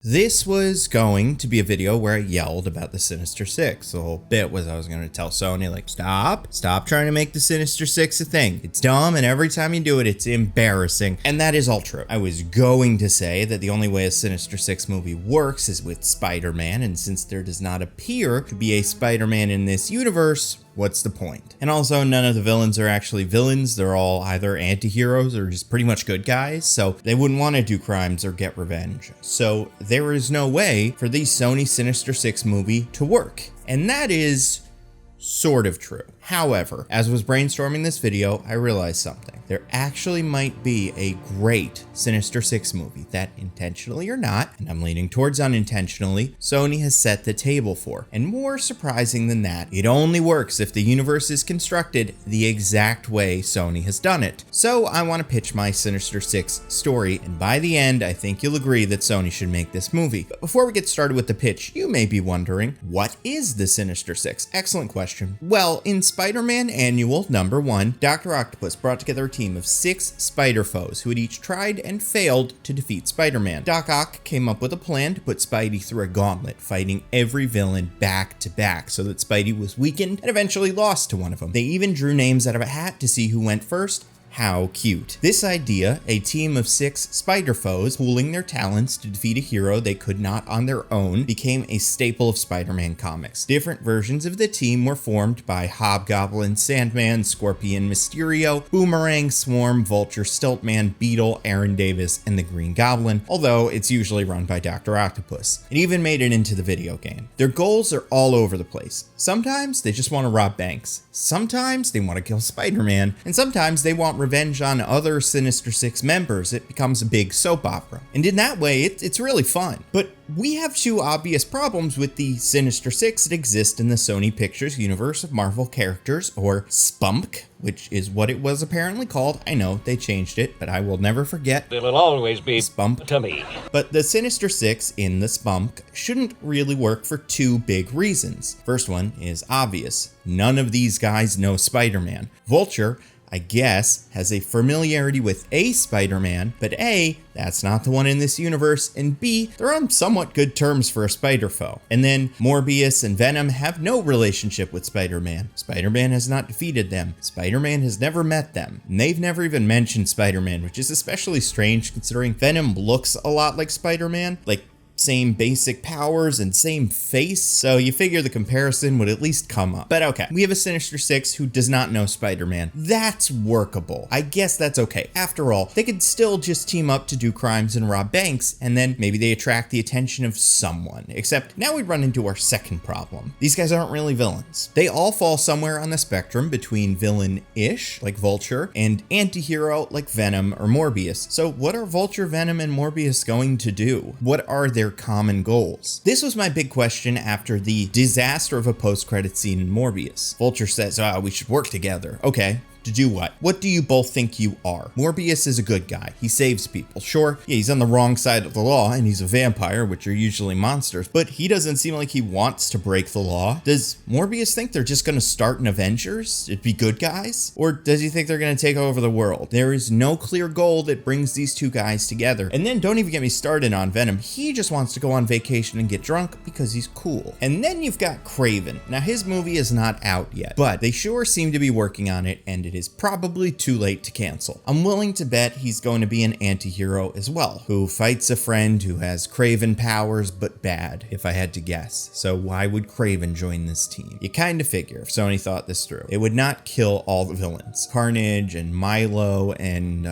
This was going to be a video where I yelled about the Sinister Six. The whole bit was I was going to tell Sony, like, stop trying to make the Sinister Six a thing. It's dumb, and every time you do it, it's embarrassing. And that is all true. I was going to say that the only way a Sinister Six movie works is with Spider-Man, and since there does not appear to be a Spider-Man in this universe, what's the point? And also, none of the villains are actually villains. They're all either anti-heroes or just pretty much good guys, so they wouldn't want to do crimes or get revenge. So there is no way for the Sony Sinister Six movie to work. And that is sort of true. However, as I was brainstorming this video, I realized something. There actually might be a great Sinister Six movie that, intentionally or not, and I'm leaning towards unintentionally, Sony has set the table for. And more surprising than that, it only works if the universe is constructed the exact way Sony has done it. So I want to pitch my Sinister Six story, and by the end, I think you'll agree that Sony should make this movie. But before we get started with the pitch, you may be wondering, what is the Sinister Six? Excellent question. Well, in Spider-Man Annual #1, Dr. Octopus brought together a team of 6 spider foes who had each tried and failed to defeat Spider-Man. Doc Ock came up with a plan to put Spidey through a gauntlet, fighting every villain back to back so that Spidey was weakened and eventually lost to one of them. They even drew names out of a hat to see who went first. How cute. This idea, a team of 6 spider foes pooling their talents to defeat a hero they could not on their own, became a staple of Spider-Man comics. Different versions of the team were formed by Hobgoblin, Sandman, Scorpion, Mysterio, Boomerang, Swarm, Vulture, Stiltman, Beetle, Aaron Davis, and the Green Goblin, although it's usually run by Dr. Octopus. It even made it into the video game. Their goals are all over the place. Sometimes they just want to rob banks. Sometimes they want to kill Spider-Man, and sometimes they want revenge on other Sinister Six members. It becomes a big soap opera. And in that way, it's really fun. But we have 2 obvious problems with the Sinister Six that exist in the Sony Pictures universe of Marvel characters, or SPUMP, which is what it was apparently called. I know, they changed it, but I will never forget. It'll always be SPUMP to me. But the Sinister Six in the SPUMP shouldn't really work for 2 big reasons. First one is obvious. None of these guys know Spider-Man. Vulture, I guess, has a familiarity with a Spider-Man, but A, that's not the one in this universe, and B, they're on somewhat good terms for a spider foe. And then Morbius and Venom have no relationship with Spider-Man. Spider-Man has not defeated them. Spider-Man has never met them. And they've never even mentioned Spider-Man, which is especially strange considering Venom looks a lot like Spider-Man. Like, same basic powers and same face, so you figure the comparison would at least come up. But okay, we have a Sinister Six who does not know Spider-Man. That's workable. I guess that's okay. After all, they could still just team up to do crimes and rob banks, and then maybe they attract the attention of someone. Except now we run into our second problem. These guys aren't really villains. They all fall somewhere on the spectrum between villain-ish, like Vulture, and anti-hero, like Venom or Morbius. So what are Vulture, Venom, and Morbius going to do? What are their common goals? This was my big question after the disaster of a post-credit scene in Morbius. Vulture says, we should work together. Okay. To do what? What do you both think you are? Morbius is a good guy. He saves people. Sure, yeah, he's on the wrong side of the law, and he's a vampire, which are usually monsters, but he doesn't seem like he wants to break the law. Does Morbius think they're just gonna start an Avengers? It'd be good guys? Or does he think they're gonna take over the world? There is no clear goal that brings these 2 guys together. And then don't even get me started on Venom. He just wants to go on vacation and get drunk because he's cool. And then you've got Kraven. Now, his movie is not out yet, but they sure seem to be working on it, and it is probably too late to cancel. I'm willing to bet he's going to be an anti-hero as well, who fights a friend who has Kraven powers but bad, if I had to guess. So why would Kraven join this team? You kind of figure, if Sony thought this through. It would not kill all the villains. Carnage and Milo and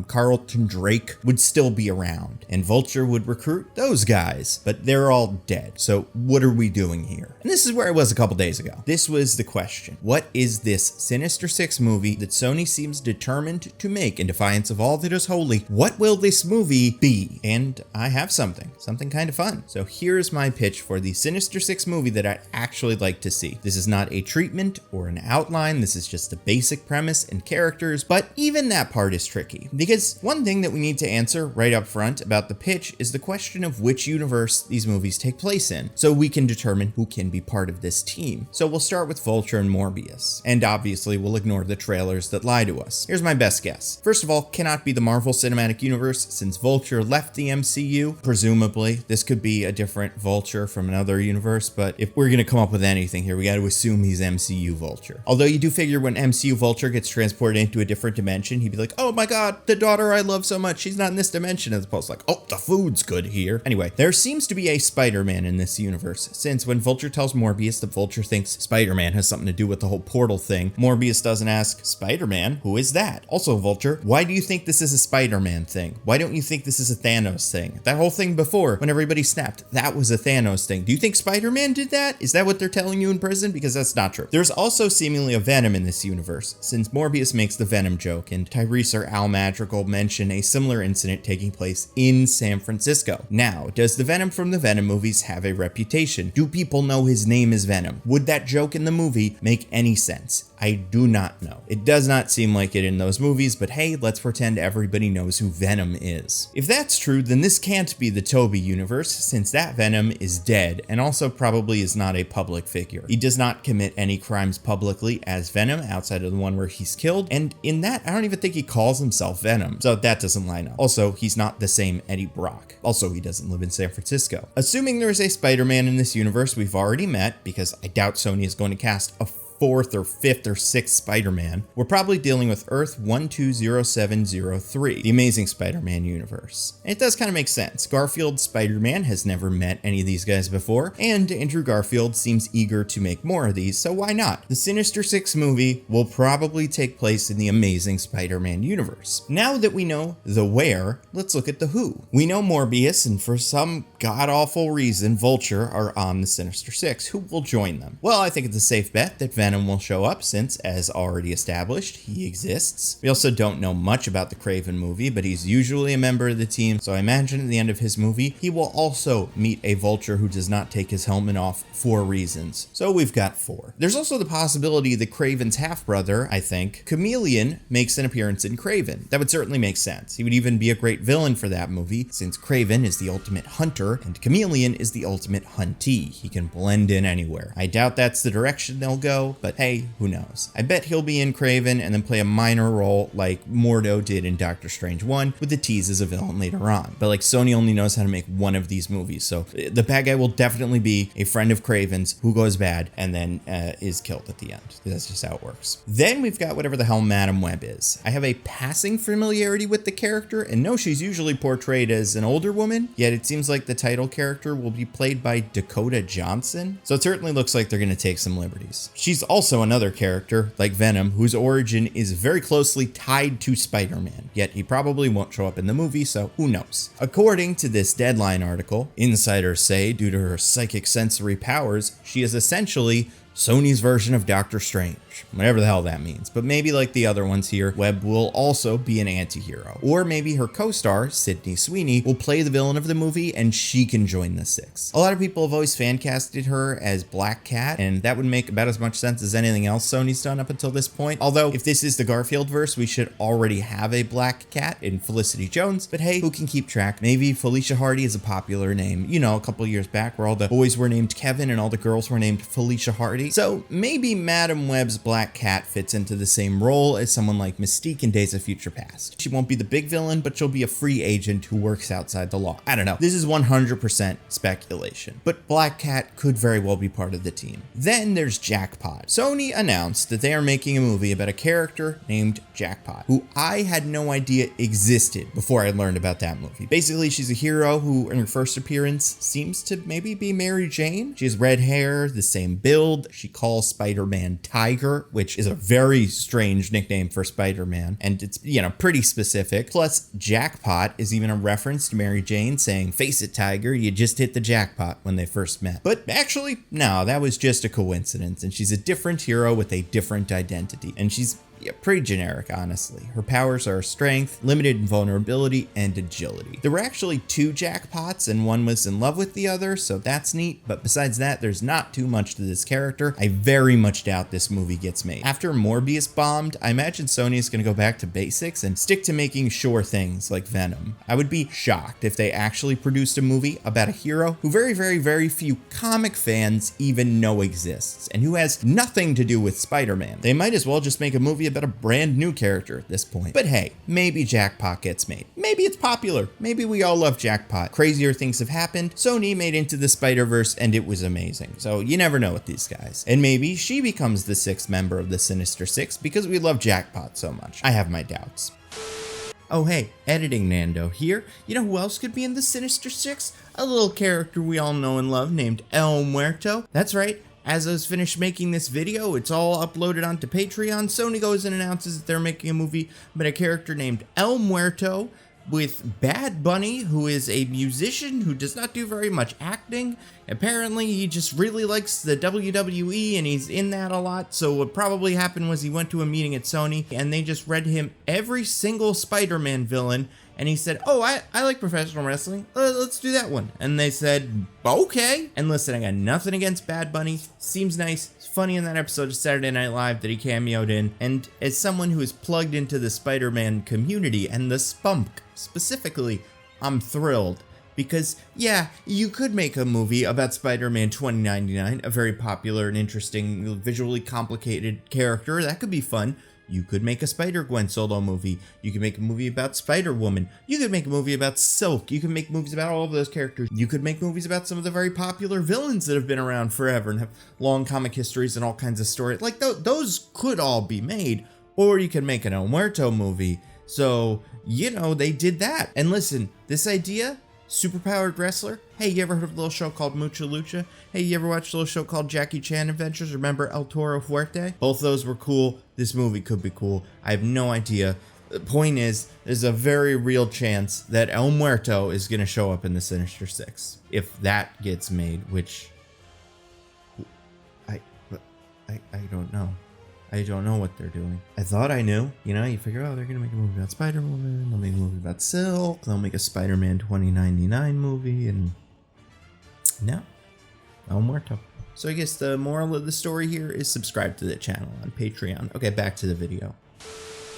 Carlton Drake would still be around, and Vulture would recruit those guys, but they're all dead. So what are we doing here? And this is where I was a couple days ago. This was the question. What is this Sinister Six movie that Sony seems determined to make in defiance of all that is holy? What will this movie be? And I have something kind of fun. So here's my pitch for the Sinister Six movie that I'd actually like to see. This is not a treatment or an outline. This is just the basic premise and characters, but even that part is tricky. Because one thing that we need to answer right up front about the pitch is the question of which universe these movies take place in, so we can determine who can be part of this team. So we'll start with Vulture and Morbius. And obviously we'll ignore the trailers that lie to us. Here's my best guess. First of all, cannot be the Marvel Cinematic Universe since Vulture left the MCU. Presumably, this could be a different Vulture from another universe, but if we're gonna come up with anything here, we gotta assume he's MCU Vulture. Although you do figure when MCU Vulture gets transported into a different dimension, he'd be like, oh my god, the daughter I love so much, she's not in this dimension, as opposed to like, oh, the food's good here. Anyway, there seems to be a Spider-Man in this universe, since when Vulture tells Morbius that Vulture thinks Spider-Man has something to do with the whole portal thing, Morbius doesn't ask, Spider-Man? Who is that? Also, Vulture, why do you think this is a Spider-Man thing? Why don't you think this is a Thanos thing? That whole thing before, when everybody snapped, that was a Thanos thing. Do you think Spider-Man did that? Is that what they're telling you in prison? Because that's not true. There's also seemingly a Venom in this universe, since Morbius makes the Venom joke, and Tyrese or Al Madrigal mention a similar incident taking place in San Francisco. Now, does the Venom from the Venom movies have a reputation? Do people know his name is Venom? Would that joke in the movie make any sense? I do not know. It does not seem like it in those movies, but hey, let's pretend everybody knows who Venom is. If that's true, then this can't be the Tobey universe, since that Venom is dead, and also probably is not a public figure. He does not commit any crimes publicly as Venom, outside of the one where he's killed, and in that, I don't even think he calls himself Venom, so that doesn't line up. Also, he's not the same Eddie Brock. Also, he doesn't live in San Francisco. Assuming there is a Spider-Man in this universe we've already met, because I doubt Sony is going to cast a fourth or fifth or sixth Spider-Man, we're probably dealing with Earth 120703, the Amazing Spider-Man universe. And it does kind of make sense. Garfield's Spider-Man has never met any of these guys before, and Andrew Garfield seems eager to make more of these, so why not? The Sinister Six movie will probably take place in the Amazing Spider-Man universe. Now that we know the where, let's look at the who. We know Morbius, and for some god-awful reason, Vulture are on the Sinister Six. Who will join them? Well, I think it's a safe bet that Venom will show up since, as already established, he exists. We also don't know much about the Kraven movie, but he's usually a member of the team, so I imagine at the end of his movie, he will also meet a Vulture who does not take his helmet off for reasons. So we've got 4. There's also the possibility that Kraven's half-brother, I think, Chameleon, makes an appearance in Kraven. That would certainly make sense. He would even be a great villain for that movie, since Kraven is the ultimate hunter, and Chameleon is the ultimate huntee. He can blend in anywhere. I doubt that's the direction they'll go, but hey, who knows? I bet he'll be in Kraven and then play a minor role like Morto did in Doctor Strange 1 with the tease as a villain later on. But like Sony only knows how to make one of these movies, so the bad guy will definitely be a friend of Kraven's who goes bad and then is killed at the end. That's just how it works. Then we've got whatever the hell Madam Web is. I have a passing familiarity with the character and know she's usually portrayed as an older woman, yet it seems like the title character will be played by Dakota Johnson. So it certainly looks like they're going to take some liberties. She's also another character, like Venom, whose origin is very closely tied to Spider-Man, yet he probably won't show up in the movie, so who knows? According to this Deadline article, insiders say due to her psychic sensory powers, she is essentially Sony's version of Doctor Strange, whatever the hell that means. But maybe like the other ones here, Webb will also be an anti-hero. Or maybe her co-star, Sydney Sweeney, will play the villain of the movie and she can join the Six. A lot of people have always fan casted her as Black Cat, and that would make about as much sense as anything else Sony's done up until this point. Although, if this is the Garfield verse, we should already have a Black Cat in Felicity Jones, but hey, who can keep track? Maybe Felicia Hardy is a popular name. You know, a couple years back where all the boys were named Kevin and all the girls were named Felicia Hardy. So maybe Madam Web's Black Cat fits into the same role as someone like Mystique in Days of Future Past. She won't be the big villain, but she'll be a free agent who works outside the law. I don't know. This is 100% speculation, but Black Cat could very well be part of the team. Then there's Jackpot. Sony announced that they are making a movie about a character named Jackpot, who I had no idea existed before I learned about that movie. Basically, she's a hero who, in her first appearance, seems to maybe be Mary Jane. She has red hair, the same build. She calls Spider-Man Tiger, which is a very strange nickname for Spider-Man, and it's, you know, pretty specific. Plus, Jackpot is even a reference to Mary Jane saying, "Face it, Tiger, you just hit the jackpot," when they first met. But actually, no, that was just a coincidence, and she's a different hero with a different identity, and she's yeah, pretty generic, honestly. Her powers are strength, limited vulnerability, and agility. There were actually 2 jackpots, and one was in love with the other, so that's neat, but besides that, there's not too much to this character. I very much doubt this movie gets made. After Morbius bombed, I imagine Sony is going to go back to basics and stick to making sure things like Venom. I would be shocked if they actually produced a movie about a hero who very few comic fans even know exists, and who has nothing to do with Spider-Man. They might as well just make a movie about a brand new character at this point. But hey, maybe Jackpot gets made. Maybe it's popular. Maybe we all love Jackpot. Crazier things have happened. Sony made Into the Spider-Verse and it was amazing. So you never know with these guys. And maybe she becomes the 6th member of the Sinister Six because we love Jackpot so much. I have my doubts. Oh hey, editing Nando here. You know who else could be in the Sinister Six? A little character we all know and love named El Muerto. That's right. As I was finished making this video, it's all uploaded onto Patreon. Sony goes and announces that they're making a movie about a character named El Muerto with Bad Bunny, who is a musician who does not do very much acting. Apparently, he just really likes the WWE and he's in that a lot. So what probably happened was he went to a meeting at Sony and they just read him every single Spider-Man villain. And he said, oh, I like professional wrestling. Let's do that one. And they said, okay. And listen, I got nothing against Bad Bunny. Seems nice. It's funny in that episode of Saturday Night Live that he cameoed in. And as someone who is plugged into the Spider-Man community and the Spunk specifically, I'm thrilled. Because, yeah, you could make a movie about Spider-Man 2099, a very popular and interesting, visually complicated character. That could be fun. You could make a Spider-Gwen solo movie. You could make a movie about Spider-Woman. You could make a movie about Silk. You could make movies about all of those characters. You could make movies about some of the very popular villains that have been around forever and have long comic histories and all kinds of stories. Like, those could all be made. Or you could make an El Muerto movie. So, you know, they did that. And listen, this idea, superpowered wrestler. Hey, you ever heard of a little show called Mucha Lucha? Hey, you ever watched a little show called Jackie Chan Adventures? Remember El Toro Fuerte? Both those were cool. This movie could be cool. I have no idea. The point is, there's a very real chance that El Muerto is going to show up in the Sinister Six. If that gets made, which I don't know. I don't know what they're doing. I thought I knew. You know, you figure, oh, they're going to make a movie about Spider-Woman. They'll make a movie about Silk. They'll make a Spider-Man 2099 movie. And no, El Muerto. So I guess the moral of the story here is subscribe to the channel on Patreon. Okay, back to the video.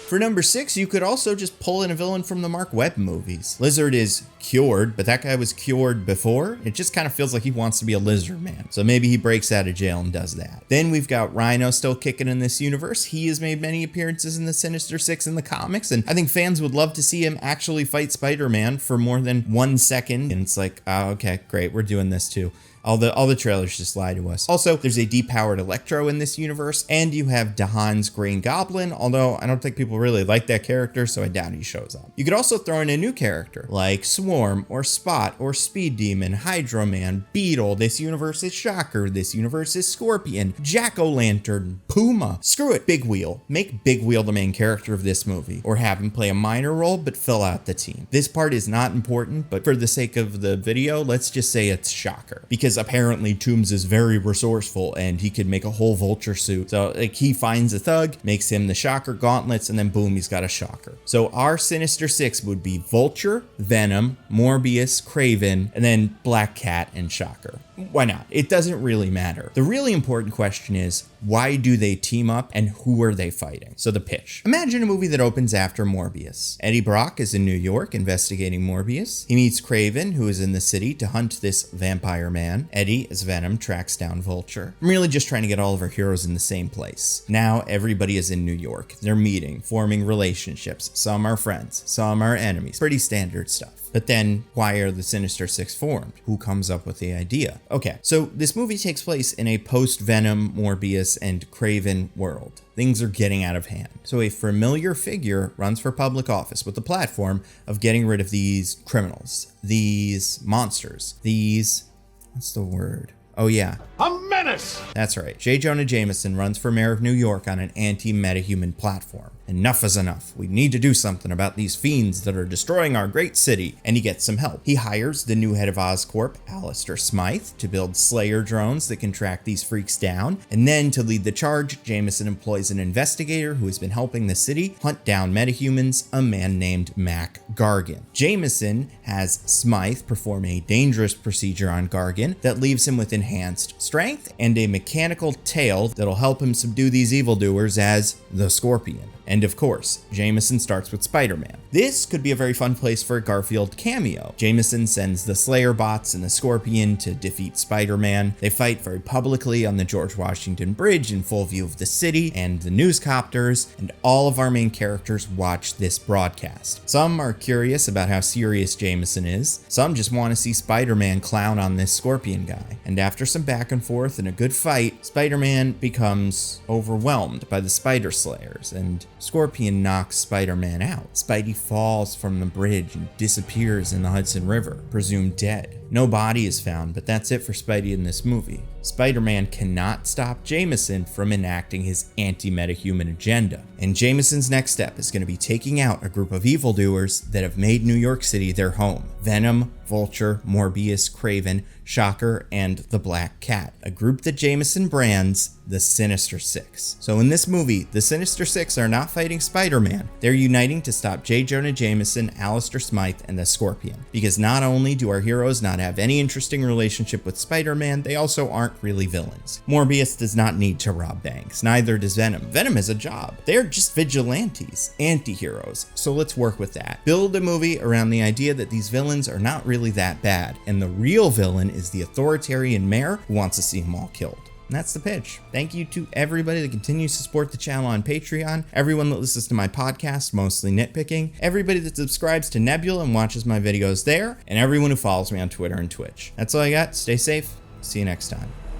For number 6, you could also just pull in a villain from the Mark Webb movies. Lizard is cured, but that guy was cured before. It just kind of feels like he wants to be a lizard man. So maybe he breaks out of jail and does that. Then we've got Rhino still kicking in this universe. He has made many appearances in the Sinister Six in the comics, and I think fans would love to see him actually fight Spider-Man for more than 1 second. And it's like, oh, okay, great, we're doing this too. All the trailers just lie to us. Also, there's a depowered Electro in this universe, and you have Dahan's Green Goblin, although I don't think people really like that character, so I doubt he shows up. You could also throw in a new character, like Swarm, or Spot, or Speed Demon, Hydro Man, Beetle. This universe is Shocker. This universe is Scorpion, Jack-O-Lantern, Puma. Screw it, Big Wheel. Make Big Wheel the main character of this movie, or have him play a minor role, but fill out the team. This part is not important, but for the sake of the video, let's just say it's Shocker, because apparently Toombs is very resourceful and he could make a whole Vulture suit. So like he finds a thug, makes him the Shocker gauntlets, and then boom, he's got a Shocker. So our Sinister Six would be Vulture, Venom, Morbius, Kraven, and then Black Cat and Shocker. Why not? It doesn't really matter. The really important question is, why do they team up and who are they fighting? So the pitch. Imagine a movie that opens after Morbius. Eddie Brock is in New York investigating Morbius. He meets Kraven, who is in the city to hunt this vampire man. Eddie, as Venom, tracks down Vulture. I'm really just trying to get all of our heroes in the same place. Now everybody is in New York. They're meeting, forming relationships. Some are friends, some are enemies. Pretty standard stuff. But then, why are the Sinister Six formed? Who comes up with the idea? Okay, so this movie takes place in a post-Venom, Morbius, and Kraven world. Things are getting out of hand. So a familiar figure runs for public office with the platform of getting rid of these criminals, these monsters, these... what's the word? Oh yeah. A menace! That's right, J. Jonah Jameson runs for mayor of New York on an anti-metahuman platform. Enough is enough. We need to do something about these fiends that are destroying our great city, and he gets some help. He hires the new head of Oscorp, Alistair Smythe, to build Slayer drones that can track these freaks down, and then to lead the charge, Jameson employs an investigator who has been helping the city hunt down metahumans, a man named Mac Gargan. Jameson has Smythe perform a dangerous procedure on Gargan that leaves him with enhanced strength and a mechanical tail that'll help him subdue these evildoers as the Scorpion. And of course, Jameson starts with Spider-Man. This could be a very fun place for a Garfield cameo. Jameson sends the Slayer bots and the Scorpion to defeat Spider-Man. They fight very publicly on the George Washington Bridge in full view of the city and the newscopters, and all of our main characters watch this broadcast. Some are curious about how serious Jameson is. Some just want to see Spider-Man clown on this Scorpion guy. And after some back and forth and a good fight, Spider-Man becomes overwhelmed by the Spider Slayers, and Scorpion knocks Spider-Man out. Spidey falls from the bridge and disappears in the Hudson River, presumed dead. No body is found, but that's it for Spidey in this movie. Spider-Man cannot stop Jameson from enacting his anti-metahuman agenda. And Jameson's next step is going to be taking out a group of evildoers that have made New York City their home. Venom, Vulture, Morbius, Kraven, Shocker, and the Black Cat, a group that Jameson brands the Sinister Six. So in this movie, the Sinister Six are not fighting Spider-Man. They're uniting to stop J. Jonah Jameson, Alistair Smythe, and the Scorpion. Because not only do our heroes not have any interesting relationship with Spider-Man, they also aren't really villains. Morbius does not need to rob banks, neither does Venom. Venom has a job. They're just vigilantes, anti-heroes. So let's work with that. Build a movie around the idea that these villains are not really that bad, and the real villain is the authoritarian mayor who wants to see them all killed. And that's the pitch. Thank you to everybody that continues to support the channel on Patreon, everyone that listens to my podcast, mostly Nitpicking, everybody that subscribes to Nebula and watches my videos there, and everyone who follows me on Twitter and Twitch. That's all I got. Stay safe. See you next time.